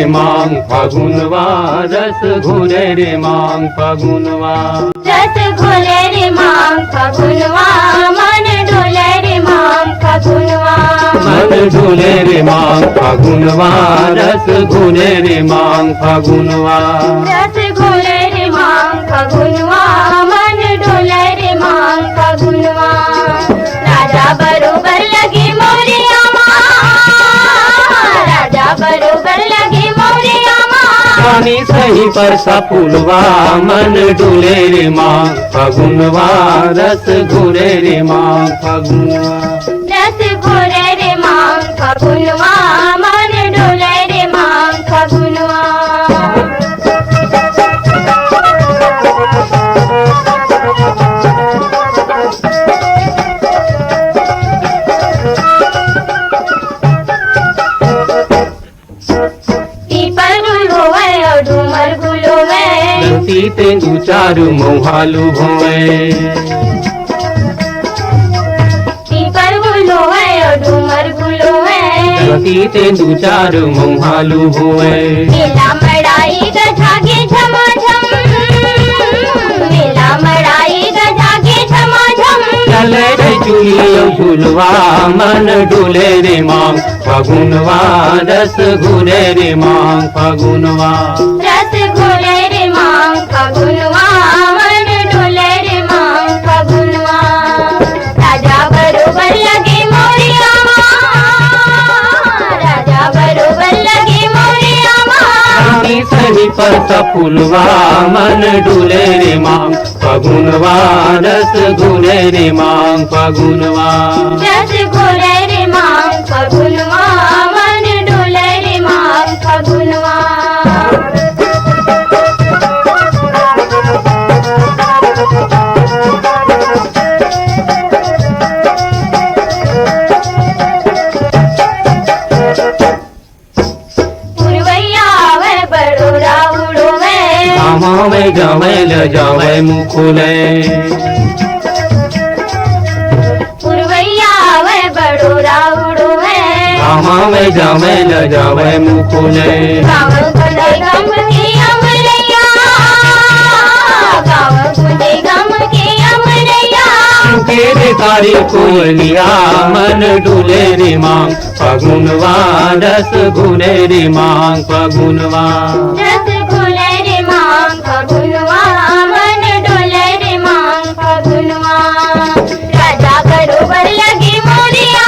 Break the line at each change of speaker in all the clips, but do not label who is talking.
रे मांग फागुनवा रस घोले रे मांग फागुनवा
रस घोले रे मांग फागुनवा मन डोले रे मांग फागुनवा
मन डोले रे मांग फागुनवा रस घोले रे मांग फागुनवा
रस घोले रे मांग फागुनवा मन डोले रे मांग फागुनवा राजा बरोबर लगे मोरिया राजा बरोबर लगे मोरिया
पानी सही पर सा फूलवा मन डोले रे मांग फागुनवा रस घोले रे मांग फागुनवा
रस घोले रे मांग फागुनवा मन डोले रे मांग फागुनवा
ते दू चार मोहालू भोए
पीपर गुलो है और डूमर गुलो है
ते दू चार मोहालू भोए
मेला मड़ाई गजागे झमाझम मेला मड़ाई गजागे झमाझम
चले रे चुलियो झुलवा मन डोले रे मांग फागुनवा रस घोले रे मांग फागुनवा
रस घोले रे मांग फागुनवा मन डोले रे मांग फागुनवा राजा बरोबर लगे मोरिया राजा बरोबर लगे मोरिया
पानी सही पर सा फूलवा मन डोले रे मांग फागुनवा रस घोले रे मांग फागुनवा
रस घोले रे मांग फागुनवा मन डोले रे मांग फागुनवा
में जावे ल जावे मुकुले
पुरवैया वे बड़ोरा उड़ो है
रामा में जावे ल जावे मुकुले
गाँव गुंजे गम के अमरैया गाँव गुंजे गम के अमरैया
तेरे कारी कोलिया मन डोले रे मांग फागुनवा रस घोले रे मांग फागुनवा
रस घोले रे मांग फागुनवा मन डोले रे मांग फागुनवा राजा बरोबर लगे मोरिया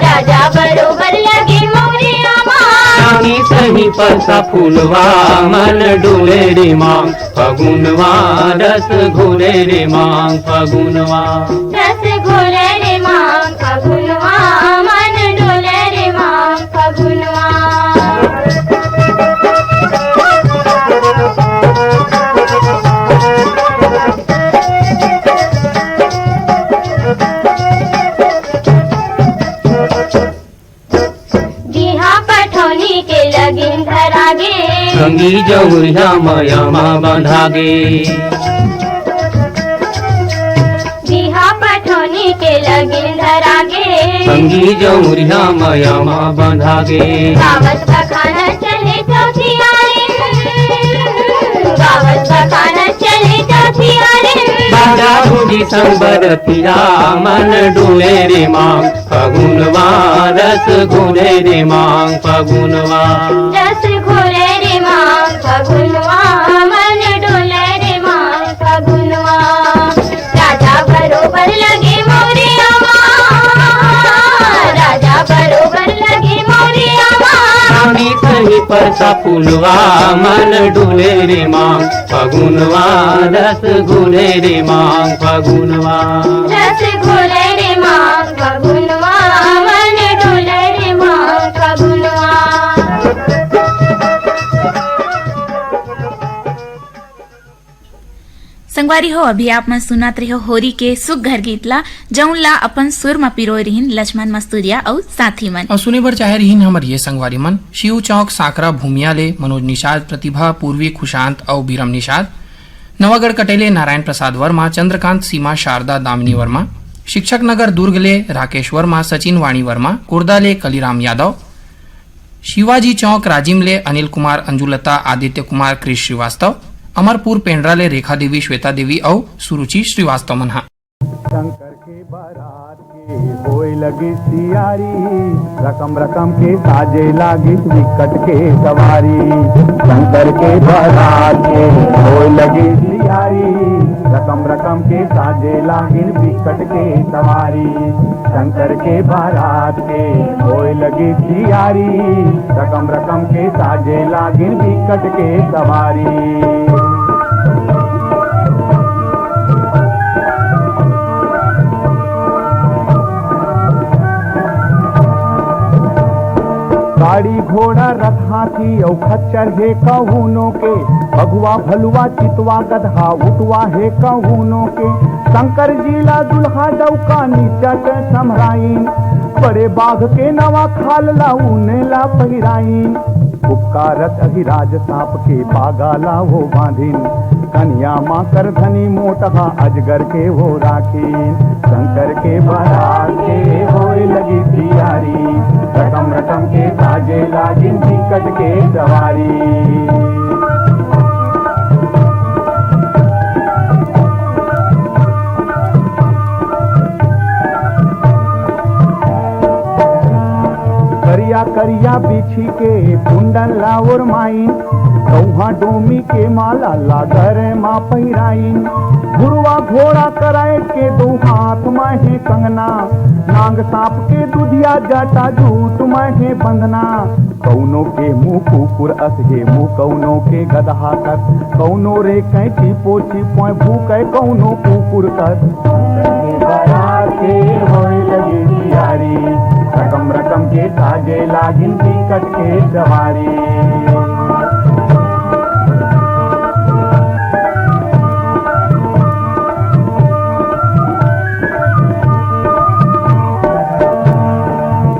राजा बरोबर लगे मोरिया
पानी सही पर सा फूलवा मन डोले रे मांग फागुनवा रस घोले रे मांग फागुनवा
रस घोले रे मांग फागुनवा मन डोले रे मांग फागुनवा के लगिन धरागे
संगी जौरिया माया माँ बंधागे
बिहा पठौनी के लगिन धरागे
संगी जौरिया माया माँ बंधागे
गावत बखाना चले चौथियारे गावत बखाना चले चौथियारे
बाजा बुझी संबर पिया मन डोले रे मांग फागुनवा रस घोले रे मांग फागुनवा
रस घोले रे मांग फागुनवा मन डोले रे मांग फागुनवा राजा बरोबर लगे मोरिया राजा बरोबर लगे मोरिया
पानी सही पर सा फूलवा मन डोले रे मांग फागुनवा रस घोले रे मांग फागुनवा
रस घोले रे मांग फागुनवा मन डोले रे मांग फागुनवा
संगवारी हो अभी आप मन सुनत रहे हो होरी के सुख घर गीतला जौनला अपन सुर में पिरोय रहीन लक्ष्मण मस्तूरिया और साथी मन
और सुने बर चाहे रहीन हमर ये संगवारी मन शिव चौक साकरा भूमिया ले मनोज निषाद प्रतिभा पूर्वी खुशांत और बीरम निषाद नवागढ़ कटेले नारायण प्रसाद वर्मा चंद्रकांत सीमा शारदा दामिनी वर्मा शिक्षक नगर दुर्ग ले राकेश वर्मा सचिन वाणी वर्मा कुर्दा ले कलीराम यादव शिवाजी चौक राजिमले अनिल कुमार अंजुलता आदित्य कुमार क्रिश श्रीवास्तव अमरपुर पेंड्राले रेखा देवी श्वेता देवी और सुरुचि श्रीवास्तव मनहा।
शंकर के बारात के होए लगी सियारी, रकम रकम के साजे लागी विकट के सवारी। शंकर के बारात के होए लगी सियारी, रकम रकम के साजे लागी विकट के सवारी। शंकर के बारात के होए लगी सियारी, रकम रकम के साजे लागी विकट के सवारी। गाड़ी घोड़ा रथ हाथी और खच्चर है कहूनों के, बगुआ भलुआ चितवा गधा उठवा है कहूनों के। शंकर जिला दुल्हा डौका नीचट समराइन, बड़े बाघ के नवा खाल लाऊने ला पहिराइन। उपकारत अहिराज सांप के बागाला वो बांधिन, कन्या माँ कर धनी मोटहा अजगर के वो राखीन। शंकर के बारात के होए लगी सियारी, रकम रकम के साजे लागिन विकट के सवारी। करिया करिया बिछी के कुंडन लावर माइन, कौहा डोमी के माला लागर माँ पहिराइन। गुरुआ घोड़ा कराए के दो हाथ में है कंगना, नांग सांप के दुधिया जाटा जूट में है बंधना। कौनो के मुंह कुकुर अस है मुंह कौनो के गदहा कस, कौनो रे कैची पोची पोय भूखे कौनो कुकुर कस। के होए लगी सियारी, रकम रकम के साजे लागिन विकट के सवारी।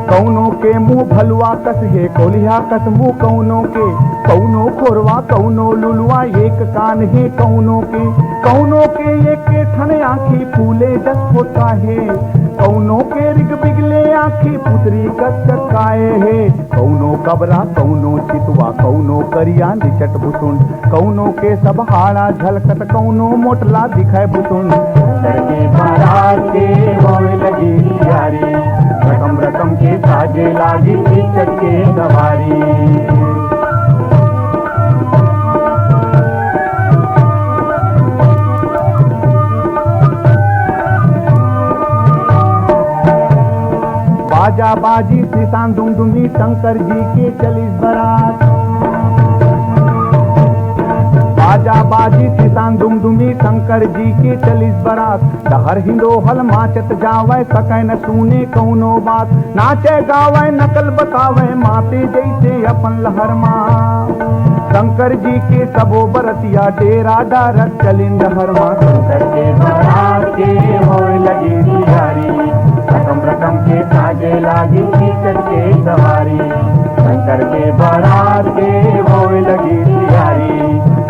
कौनो के मुंह भलुआ कस है कोलिया कस मुंह कौनो के, कौनो खोरवा कौनो लुलुआ एक कान है कौनो के। कौनो के एक ठन आँखी फूले दस होता है, कौनो के रिग बिगले आँखी पुतरी कस चकाए है। कौनो कबरा कौनो चितवा कौनो करिया निचट बुसुन, कौनो के सब हाड़ा झलकत कौनो मोटला दिखाए बुसुन। के बारात के होए लगी सियारी, रकम रकम के साजे लागी विकट के सवारी। बाजा बाजी सिसान दुमदुमी शंकर जी के चलीस बरात। बाजा बाजी सिसान दुमदुमी शंकर जी के चलीस बरात। डहर हिंदोहल माचत जावे सकै न सुने कौनो बात, नाचे गावे नकल बतावे माते जैसे अपन लहर माँ। शंकर जी के सबो बरतिया डेरा डारत चलिन डहर माँ। शंकर के बारात के होए लगी सियारी, रकम रकम के साजे लागी विकट के सवारी। शंकर के बारात के होए लगी सियारी,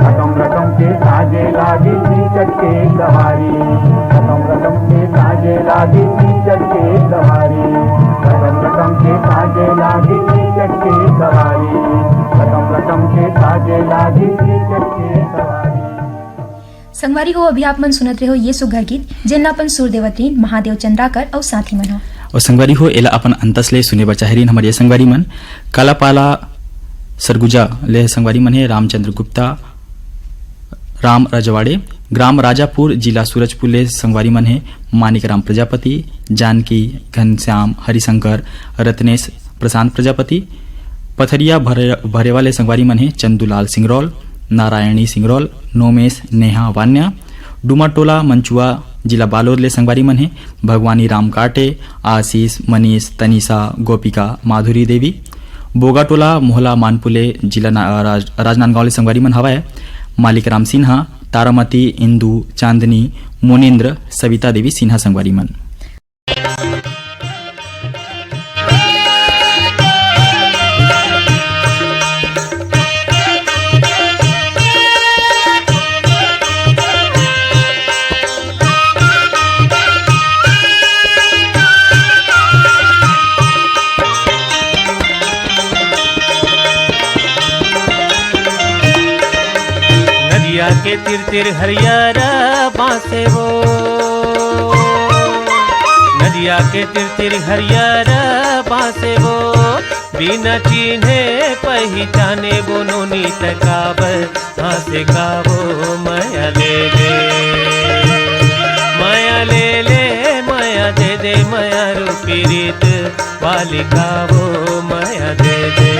रकम रकम के साजे लागी विकट के सवारी। रकम रकम के साजे लागी विकट के सवारी। रकम रकम के साजे लागी विकट के सवारी। रकम रकम के साजे लागी विकट के सवारी।
संगवारी हो अभी आप मन सुनत रहे हो ये सुघर गीत जिन अपन सुर देवतीन महादेव चंद्राकर और साथी मन हो।
और संगवारी हो एला अपन अंतस ले सुने बचाहरीन हमारे ये संगवारी मन कालापाला सरगुजा ले संगवारी मन है रामचंद्र गुप्ता राम रजवाड़े ग्राम राजापुर जिला सूरजपुर ले संगवारी मन है मानिक राम प्रजापति जानकी घनश्याम हरिशंकर रत्नेश प्रशांत प्रजापति। पथरिया भरे वाले संगवारी मन है चंदूलाल सिंगरौल नारायणी सिंगरौल नोमेश नेहा वान्या। डुमाटोला मंचुआ जिला बालोद ले संगवारी मन है भगवानी राम काटे आशीष मनीष तनीषा गोपिका माधुरी देवी। बोगाटोला मोहला मानपुले जिला राजनांदगांव ले संगवारी मन हवा है मालिक राम सिन्हा तारामती इंदू चांदनी मोनेन्द्र सविता देवी सिन्हा संगवारी मन।
नदिया के तिर तिर हरियर बासे वो, नदिया के तिर तिर हरियर बासे वो, बिना चिन्हे पहचाने वो नोनी तकाबर हासे कावो माया ले ले, माया ले ले माया दे दे माया रूपी रीत वाली कावो माया दे दे,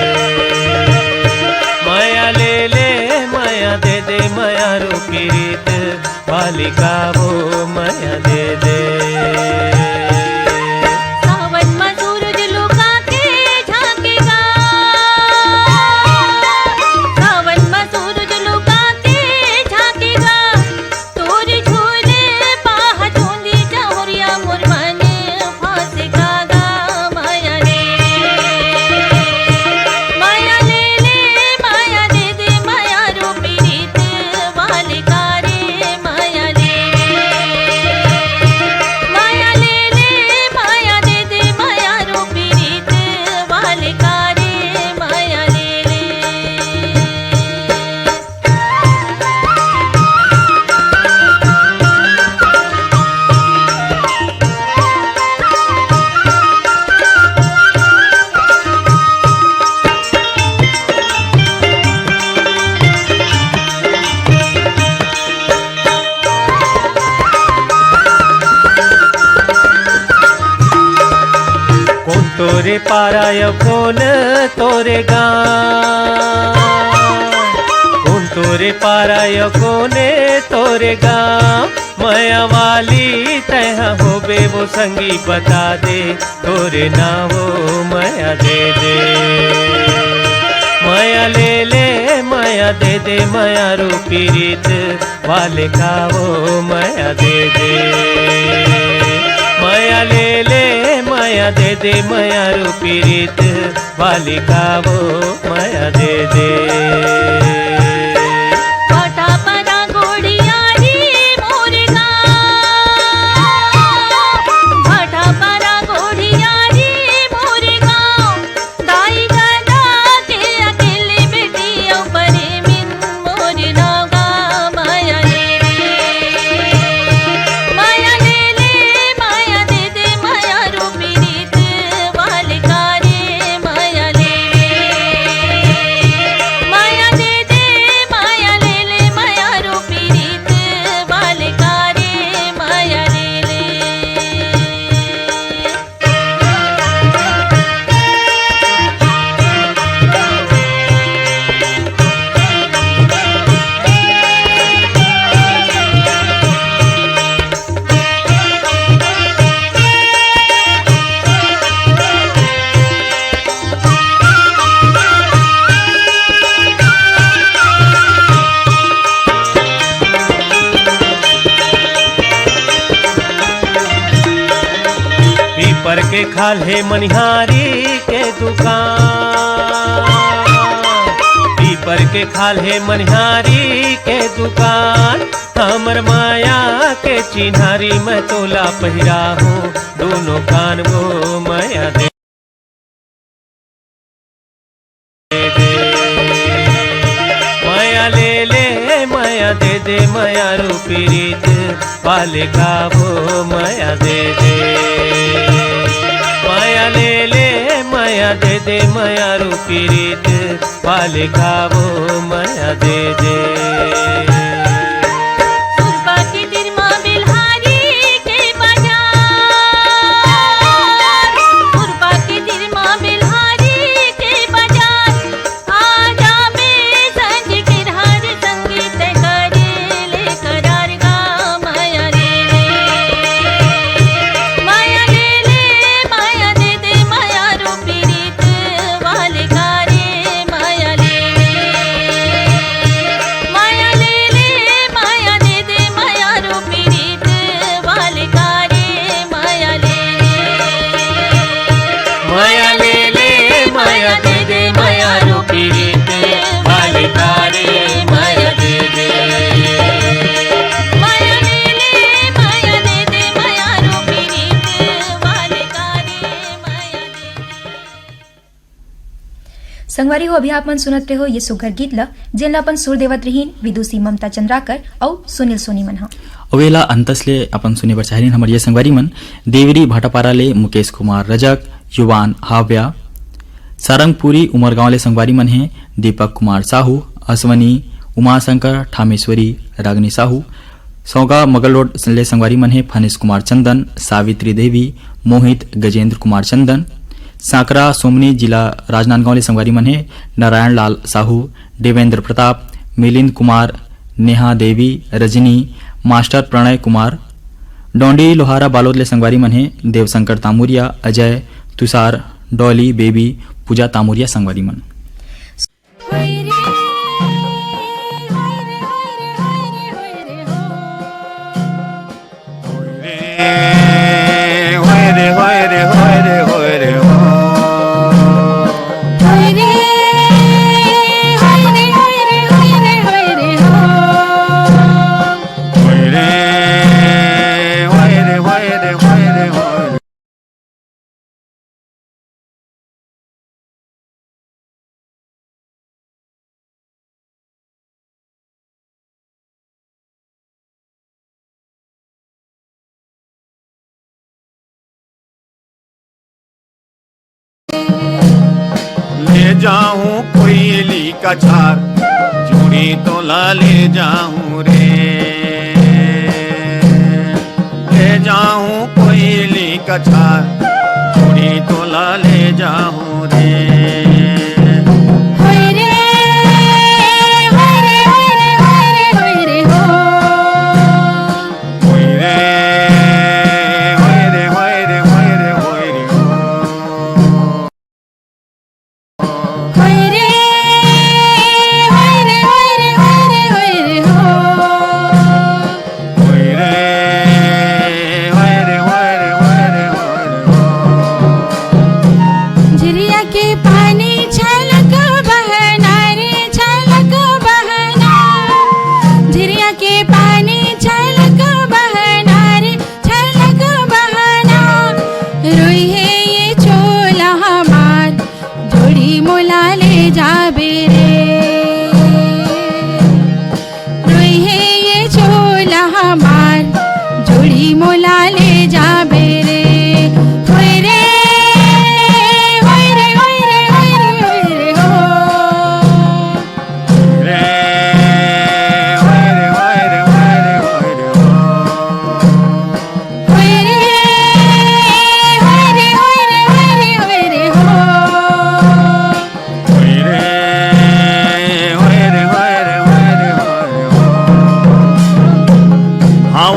माया ले ले माया दे दे माया रूपी रीत वाली कावो माया दे दे।
सावन में सूरज लुका के झांकेगा, सावन में सूरज लुका के झांकेगा, तोर झूले पाह चूंदी चहुरिया मोर मन फांसेगा गा माया ले माया ले ले माया दे दे माया रूपी रीत वाले कारे माया ले माया ले ले माया दे दे माया रूपी रीत वाले कारे माया ले ले।
कौन तोरे पाराय कौन तोरे गाँव, कौन तोरे पाराय कौने तोरे गाँव, माया वाली तह होबे वो संगी बता दे तोरे नावो माया दे दे, माया ले ले माया दे दे माया रूपी रीत वाले कावो माया दे दे, माया ले ले माया दे दे माया रूपी रीत वाली कावो माया दे दे।
पाटा परा गोड़ियारी मोर गाँव, पाटा परा गोड़ियारी मोर गाँव, दाई गदा के अकेले बेटियों परे मिन मोर नागा माया ले माया ले ले माया दे दे माया रूपी रीत वाले कारे माया ले माया दे दे माया ले ले माया रूपी रीत वाले कारे माया ले ले।
पीपर के खाले मनिहारी के दुकान, पीपर के खाले मनिहारी के दुकान, हमर माया के चिन्हारी मैं तोला पहिरा हूँ दोनों कान वो माया दे दे, माया ले ले माया दे दे माया रूपी रीत वाले कावो माया दे दे, माया ले ले माया दे दे माया रूपी रीत वाले कावो माया दे दे।
सुरपा की तिरमा बिल्हारी के बाजार, सुरपा की तिरमा बिल्हारी के बाजार, आजा में संज किरहार संगीत करे ले करार गा माया ले माया ले ले माया दे दे माया रूपी रीत वाले कारे माया ले
संगवारी हो अभी आप मन सुनत रहे हो ये सुघर गीत ल जेन अपन सुर देवत रहीन विदुषी ममता चंद्राकर और सुनील सोनी मन ह
अवेला अंतसले अपन सुने बर चाहरीन हमर ये संगवारी मन देवरी भाटापारा ले मुकेश कुमार रजक युवान हाव्या सारंगपुरी उमरगांव ले संगवारी मन है दीपक कुमार साहू अश्वनी उमाशंकर ठामेश्वरी रागनी साहू सौगा मगल रोड ले संगवारी मन है फनीश कुमार चंदन सावित्री देवी मोहित गजेंद्र कुमार चंदन सांकरा सोमनी जिला राजनांदगांव ले संगवारी मन है नारायण लाल साहू देवेंद्र प्रताप मिलिंद कुमार नेहा देवी रजनी मास्टर प्रणय कुमार डोंडी लोहारा बालोद ले संगवारी मन है देवशंकर तामुरिया अजय तुषार डॉली बेबी पूजा तामुरिया संगवारी मन
जाऊं कोयली का छार चूड़ी तो ला ले जाऊं रे ले जाऊं कोयली का छार चूड़ी तो ला ले जाऊं रे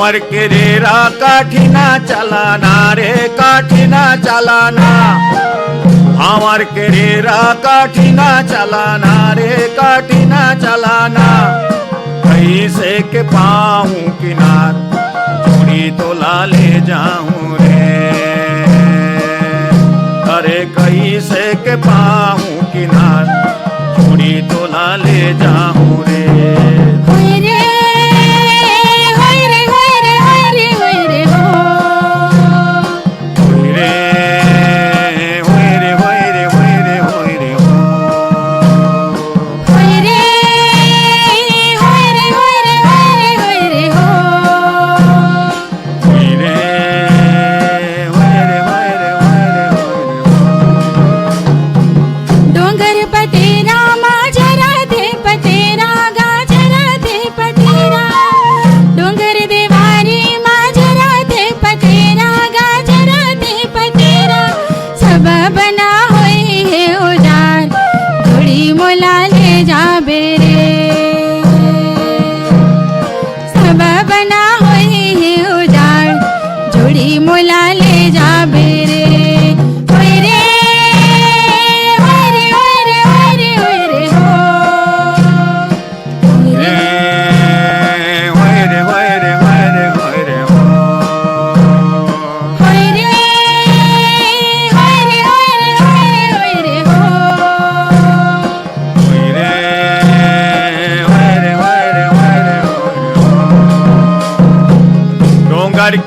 हमर के रेरा काठिना चलाना रे काठिना चलाना हमर के रेरा काठिना चलाना रे काठिना चलाना कैसे के पाऊं किनार चूड़ी तो ला ले जाऊं रे अरे कैसे के पाऊं किनार चूड़ी तो ला ले जाऊं रे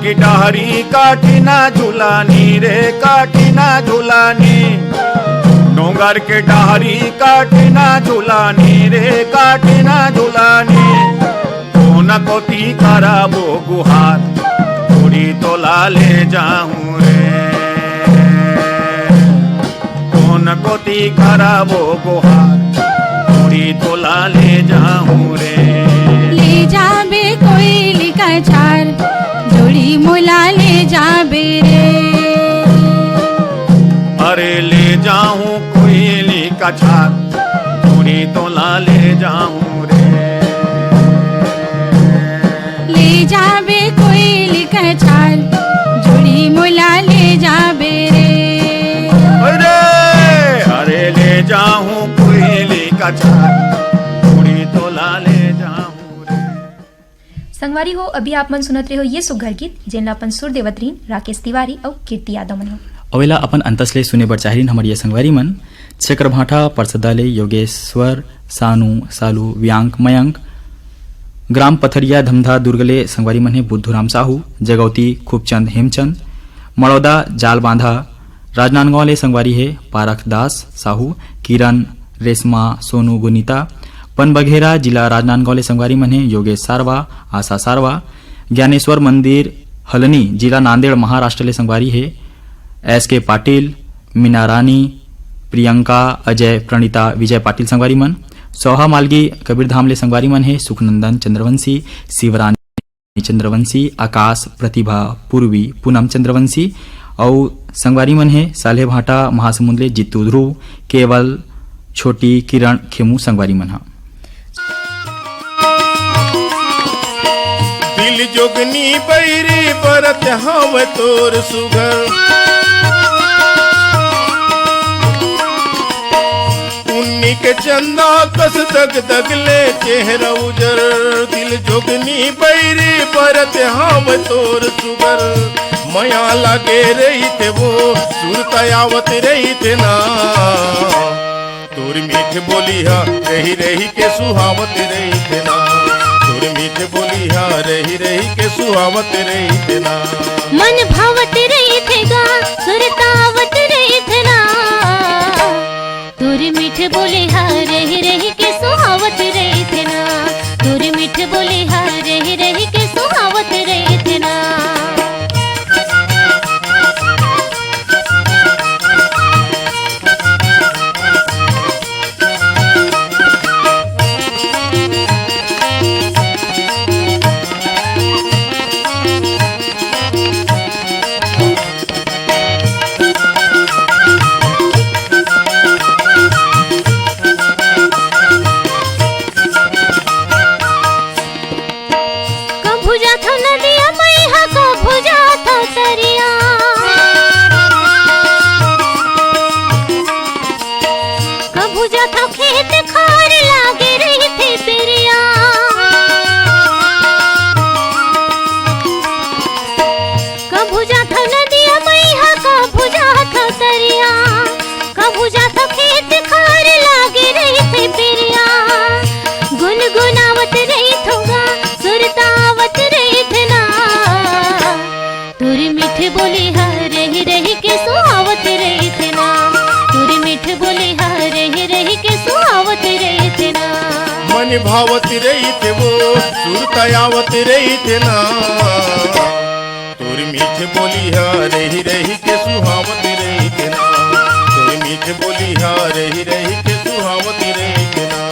की डहरी काठिना झुलानी रे काठिना झुलानी डोंगर के डहरी काटे ना झुलानी रे काटे ना झुलानी कोना कोती कराबो गुहार थोड़ी तोला ले जाऊं रे कोना कोती कराबो गुहार थोड़ी तोला ले जाऊं रे
ले जाबे कोयली का चार जोड़ी मोला ले जाबे रे
अरे ले जाऊं कोयली का छार थोड़ी तोला ले जाऊं रे
ले जाबे कोयली का चार जोड़ी मोला ले जाबे रे
अरे अरे ले जाऊं कोयली का छार थोड़ी तोला ले जाऊं रे।
संगवारी हो अभी आप मन सुनत रहे हो ये सुघर गीत जेनला अपन सुर देवतरीन राकेश तिवारी और कीर्ति यादव मन हो।
अवेला अपन अंतसले सुने बर चाहिन हमर ये संगवारी मन चक्रभाठा परसदाले योगेश्वर सानू सालू व्यांक मयंक ग्राम पथरिया धमधा दुर्गले संगवारी मन है बुद्धूराम साहू जगौती खूबचंद हेमचंद मड़ौदा जाल बांधा राजनांदगांव ले संगवारी है पारख दास साहू किरण रेशमा सोनू गुनीता पनबघेरा जिला राजनांदगांव ले संगवारी मन है योगेश सारवा आशा सारवा ज्ञानेश्वर मंदिर हलनी जिला नांदेड़ महाराष्ट्र ले संगवारी है एस.के. पाटिल मीना रानी प्रियंका अजय प्रणीता विजय पाटिल संगवारी मन सोहा मालगी कबीरधाम ले संगवारी मन है सुखनंदन चंद्रवंशी शिवरानी चंद्रवंशी आकाश प्रतिभा पूर्वी पूनम चंद्रवंशी और संगवारी मन है साल्हे भाटा महासमुंद ले जित्तू ध्रुव केवल छोटी किरण खेमू संगवारी मन हा।
दिल जोगनी बैरी परत हव तोर सुगर उन्नी के चंदा कस दग दगले चेहरा उजर दिल जोगनी बैरी परत हव तोर सुगर मया लगे रही थे वो सुरतायावत रही थे ना तोर मीठ बोलिया रही रही के सुहावत रही थे ना तोर मीठ बोलिया रही रही के सुहावत रही थे ना
मन भावत रही थे गा सुरतावत रही थे ना तोर मीठ बोले हा रही रही के सुहावत रही थे ना तोर मीठ बोले हा रही रही के सुहावत रही थे ना
मन भावत रही थे वो सुरतायावत रही थे ना तोर मीठ बोलिया रही रही के सुहावत रही थे ना तोर मीठ बोलिया रही रही के सुहावत रही थे ना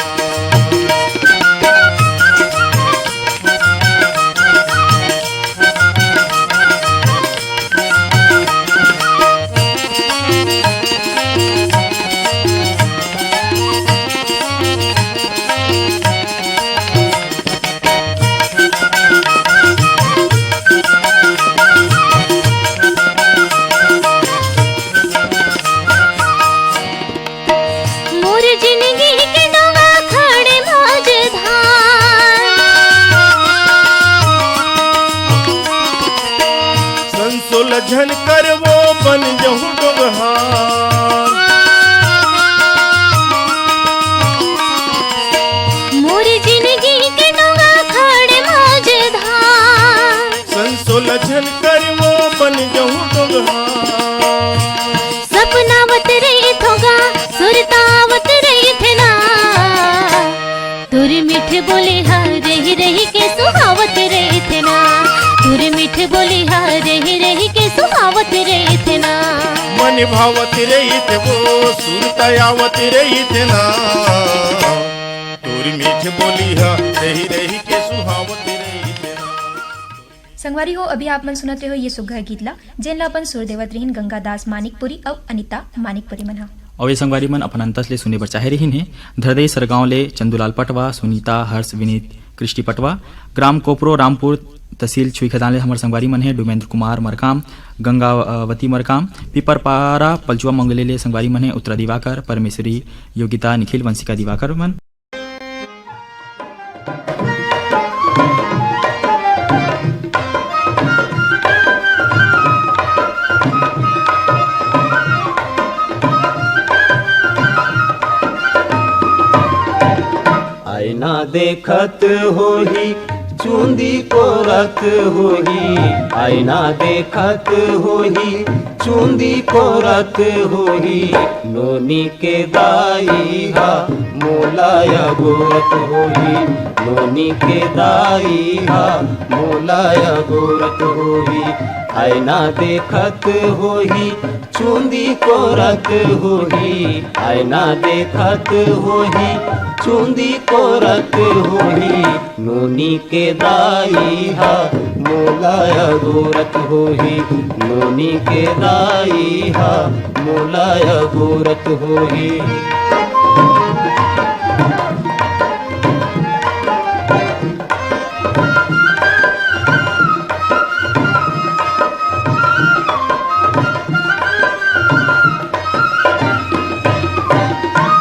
झन कर वो बन जहूँ डोगहार
मोरी जिंदगी के डोगा खड़े मौजधार
संसोल झन कर वो बन जहूँ डोगहार
सपनावत रही थोगा सुर मीठ बोली हा रही रही के सुहावत रही थे ना, तुर मीठ बोली हा रही रही के सुहावत रही थे ना।
मन भावत रही थे वो सुरतायावत रही थे ना, तोर मीठ बोली हा रही रही के सुहावत रही थे ना।
संगवारी हो अभी आप मन सुनत रहे हो ये सुघर गीतला जेनला अपन सुर देवत रहीन गंगादास मानिकपुरी और अनिता मानिकपुरी मन हा।
और ये संगवारी मन अपन अंतस ले सुने बर चाहे रहीन है धरदई सरगांव ले चंदूलाल पटवा, सुनीता, हर्ष, विनीत, कृष्टि पटवा, ग्राम कोपरो, रामपुर, तहसील छुईखदान ले हमर संगवारी मन है डुमेंद्र कुमार मरकाम, गंगावती मरकाम, पिपरपारा, पलचुआ मंगले ले संगवारी मन है उत्तरा दिवाकर, परमेश्वरी, योगिता, निखिल, वंशिका दिवाकर मन।
आईना देखत होही चूंदी को रत होही, आईना देखत होही चूंदी को रत होही, नोनी के दाई हा मोलाया गोरत होही, नोनी के दाई हा मोलाया गोरत होही। आईना देखत होही चूंदी को रत होही, आईना देखत होही चूंदी को रत होही, नोनी के दाई हा मोलाया गोरत होही, नोनी के दाई हा मोलाया गोरत होही।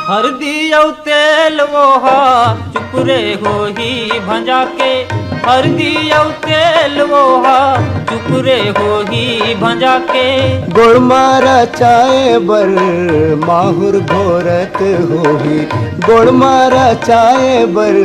हरदी औ तेल वोहा चुप रे होही भंजा के, हरदी औ तेल वोहा चुप रे होही भंजा के।
गुड़ मारा चाय बर माहुर घोरत होही, गुड़ मारा चाय बर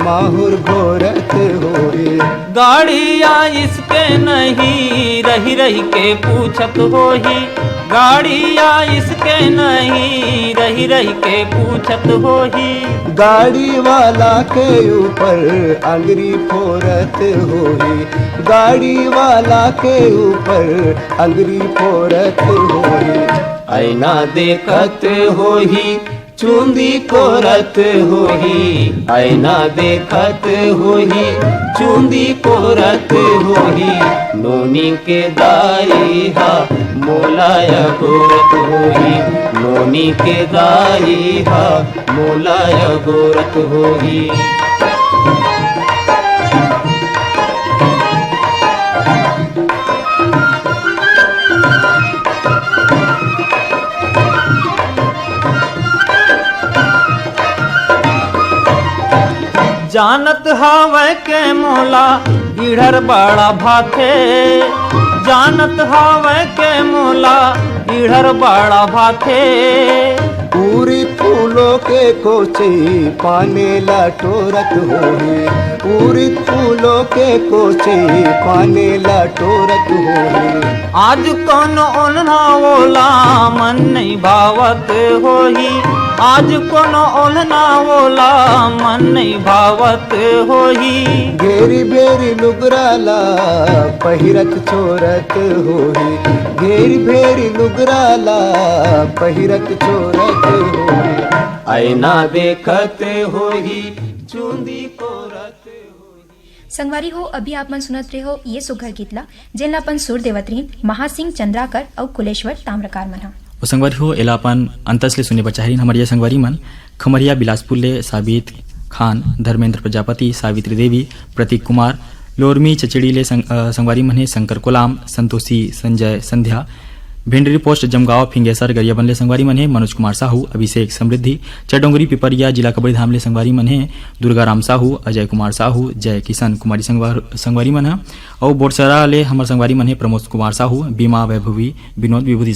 माहुर घोरत होही।
गाड़िया इसके नहीं रही रही के पूछत होही, गाड़िया इसके नहीं रही रही के पूछत होही।
गाड़ी वाला के ऊपर अंगरी फोरत होही, गाड़ी वाला के ऊपर अंगरी फोरत होही। आईना देखत होही चूंदी को रत होही, आईना देखत होही चूंदी को रत होही, नोनी के दाई हा मोलाया गोरत होही, नोनी के दाई हा मोलाया गोरत होही।
जानत हावे के मोला इधर बड़ा भाथे, जानत हावे के मोला इधर बड़ा भाथे।
पूरी फूलों के कोचे पाने ला टोरत होही, पूरी फूलों के कोचे पाने ला टोरत होही।
आज कौन ओल्हा ओला मन नहीं भावत होही, आज कौन ओल्हा ओला मन नहीं भावत होही।
घेरी बेरी लुगराला पहिरत चोरत होही, घेरी बेरी लुगराला पहिरत चोरत होही। आईना देखत होही चूंदी को रत होही।
संगवारी हो अभी आप मन सुनत रहे हो ये सुघर गीतला जेनला अपन सुर देवतरीन महासिंह चंद्राकर और कुलेश्वर ताम्रकार मन हा।
और संगवारी हो एला अपन अंतस ले सुने बर चाहरीन हमर ये संगवारी मन खमरिया बिलासपुर ले साबित खान, धर्मेंद्र प्रजापति, सावित्री देवी, प्रतीक कुमार, लोरमी चचड़ी ले संगवारी मन है शंकर कोलाम, संतोषी, संजय, संध्या, भिंडरी पोस्ट जमगांव फिंगेसर गरियाबन ले संगवारी मन है मनोज कुमार साहू, अभिषेक, समृद्धि, चडोंगरी पिपरिया जिला कबीरधाम ले संगवारी मन है दुर्गाराम साहू, अजय कुमार साहू, जय किशन कुमारी संगवारी मन है और बोरसरा ले हमर संगवारी मन है प्रमोद कुमार साहू, बीमा वैभवी, विनोद विभूति